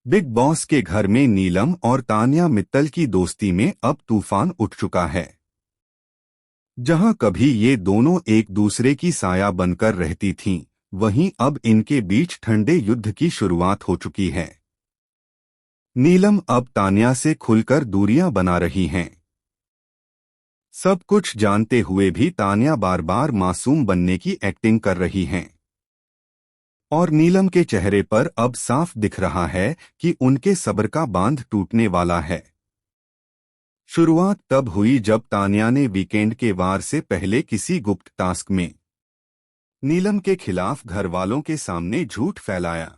Big boss के घर में नीलम और तान्या मित्तल की दोस्ती में अब तूफान उठ चुका है। जहां कभी ये दोनों एक दूसरे की साया बनकर रहती थीं, वहीं अब इनके बीच ठंडे युद्ध की शुरुआत हो चुकी है। नीलम अब तान्या से खुलकर दूरियां बना रही हैं। सब कुछ जानते हुए भी तान्या बार बार मासूम बनने की एक्टिंग कर रही हैं। और नीलम के चेहरे पर अब साफ दिख रहा है कि उनके सब्र का बांध टूटने वाला है। शुरुआत तब हुई जब तान्या ने वीकेंड के वार से पहले किसी गुप्त टास्क में नीलम के खिलाफ घरवालों के सामने झूठ फैलाया।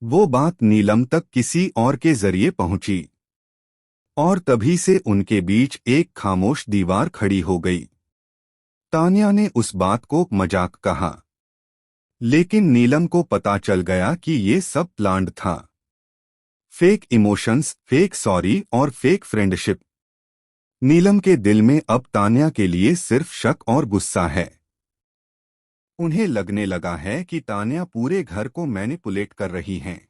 वो बात नीलम तक किसी और के जरिए पहुंची और तभी से उनके बीच एक खामोश दीवार खड़ी हो गई। तान्या ने उस बात को मजाक कहा, लेकिन नीलम को पता चल गया कि ये सब प्लान्ड था। फेक इमोशंस, फेक सॉरी और फेक फ्रेंडशिप। नीलम के दिल में अब तान्या के लिए सिर्फ शक और गुस्सा है। उन्हें लगने लगा है कि तान्या पूरे घर को मैनिपुलेट कर रही हैं,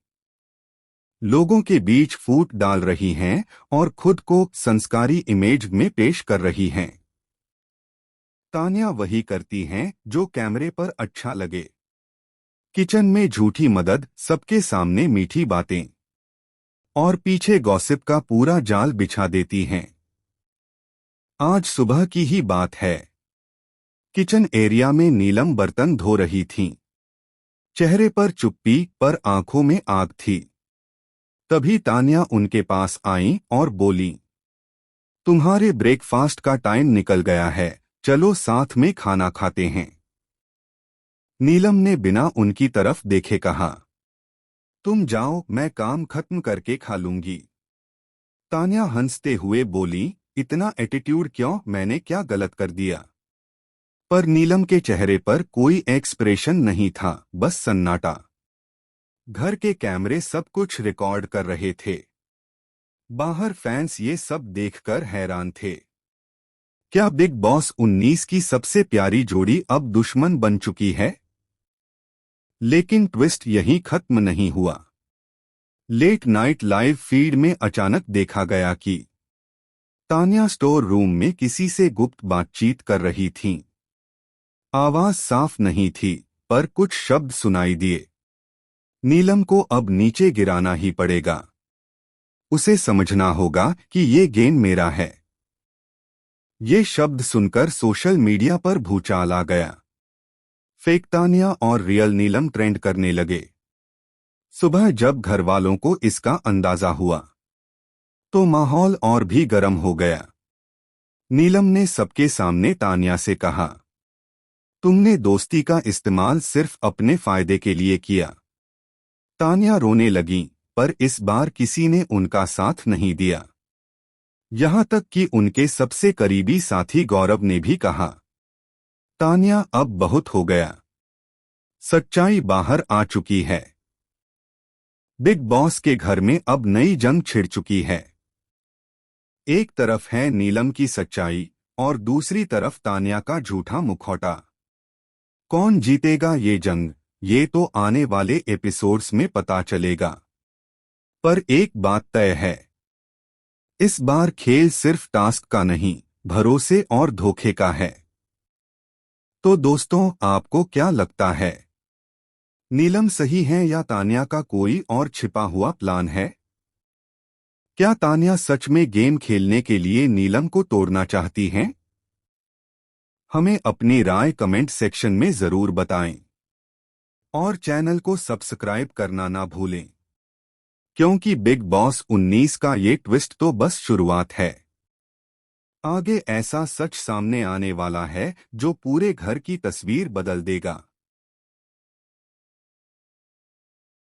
लोगों के बीच फूट डाल रही हैं और खुद को संस्कारी इमेज में पेश कर रही हैं। तान्या वही करती हैं जो कैमरे पर अच्छा लगे। किचन में झूठी मदद, सबके सामने मीठी बातें और पीछे गॉसिप का पूरा जाल बिछा देती हैं। आज सुबह की ही बात है। किचन एरिया में नीलम बर्तन धो रही थीं। चेहरे पर चुप्पी पर आंखों में आग थी। तभी तान्या उनके पास आईं और बोली, तुम्हारे ब्रेकफास्ट का टाइम निकल गया है, चलो साथ में खाना खाते हैं। नीलम ने बिना उनकी तरफ देखे कहा, तुम जाओ, मैं काम खत्म करके खा लूंगी। तान्या हंसते हुए बोली, इतना एटीट्यूड क्यों, मैंने क्या गलत कर दिया? पर नीलम के चेहरे पर कोई एक्सप्रेशन नहीं था, बस सन्नाटा। घर के कैमरे सब कुछ रिकॉर्ड कर रहे थे। बाहर फैंस ये सब देखकर हैरान थे। क्या बिग बॉस 19 की सबसे प्यारी जोड़ी अब दुश्मन बन चुकी है? लेकिन ट्विस्ट यहीं खत्म नहीं हुआ। लेट नाइट लाइव फीड में अचानक देखा गया कि तान्या स्टोर रूम में किसी से गुप्त बातचीत कर रही थीं। आवाज साफ नहीं थी, पर कुछ शब्द सुनाई दिए। नीलम को अब नीचे गिराना ही पड़ेगा। उसे समझना होगा कि ये गेम मेरा है। ये शब्द सुनकर सोशल मीडिया पर भूचाल आ गया। फेक तान्या और रियल नीलम ट्रेंड करने लगे। सुबह जब घरवालों को इसका अंदाजा हुआ, तो माहौल और भी गर्म हो गया। नीलम ने सबके सामने तान्या से कहा, तुमने दोस्ती का इस्तेमाल सिर्फ अपने फायदे के लिए किया। तान्या रोने लगी, पर इस बार किसी ने उनका साथ नहीं दिया। यहां तक कि उनके सबसे करीबी साथी गौरव ने भी कहा, तान्या अब बहुत हो गया। सच्चाई बाहर आ चुकी है। बिग बॉस के घर में अब नई जंग छिड़ चुकी है। एक तरफ है नीलम की सच्चाई और दूसरी तरफ तान्या का झूठा मुखौटा। कौन जीतेगा ये जंग, ये तो आने वाले एपिसोड्स में पता चलेगा। पर एक बात तय है, इस बार खेल सिर्फ टास्क का नहीं, भरोसे और धोखे का है। तो दोस्तों, आपको क्या लगता है? नीलम सही है या तान्या का कोई और छिपा हुआ प्लान है? क्या तान्या सच में गेम खेलने के लिए नीलम को तोड़ना चाहती हैं? हमें अपनी राय कमेंट सेक्शन में जरूर बताएं और चैनल को सब्सक्राइब करना ना भूलें, क्योंकि बिग बॉस 19 का ये ट्विस्ट तो बस शुरुआत है। आगे ऐसा सच सामने आने वाला है जो पूरे घर की तस्वीर बदल देगा।